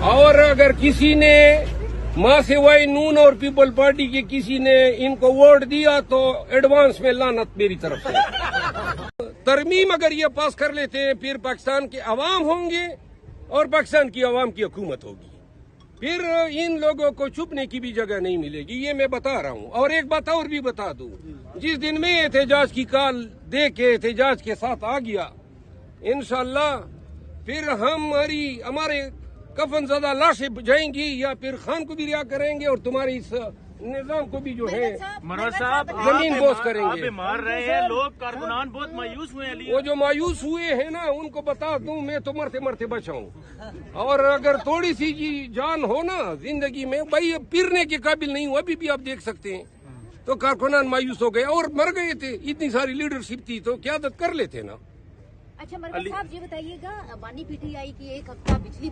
اور اگر کسی نے ماں سوائے نون اور پیپل پارٹی کے کسی نے ان کو ووٹ دیا تو ایڈوانس میں لعنت میری طرف سے. ترمیم اگر یہ پاس کر لیتے ہیں پھر پاکستان کے عوام ہوں گے اور پاکستان کی عوام کی حکومت ہوگی. پھر ان لوگوں کو چھپنے کی بھی جگہ نہیں ملے گی. یہ میں بتا رہا ہوں. اور ایک بات اور بھی بتا دوں, جس دن میں احتجاج کی کال دے کے احتجاج کے ساتھ آ گیا, انشاءاللہ پھر ہمارے کفن زدہ لاشیں جائیں گی یا پھر خان کو بھی رہا کریں گے اور تمہارے اس نظام کو بھی جو ہے منور صاحب زمین بوس کریں گے. مار رہے ہیں لوگ, کارکنان بہت مایوس ہوئے ہیں. وہ جو مایوس ہوئے ہیں نا ان کو بتا دوں میں تو مرتے مرتے بچاؤں. اور اگر تھوڑی سی جان ہو نا زندگی میں, بھائی پھرنے کے قابل نہیں ہوں ابھی بھی آپ دیکھ سکتے ہیں, تو کارکنان مایوس ہو گئے اور مر گئے تھے. اتنی ساری لیڈرشپ تھی تو قیادت کر لیتے نا. اچھا مرکز صاحب یہ بتائیے گا, بانی پی ٹی آئی کی ایک ہفتہ پچھلی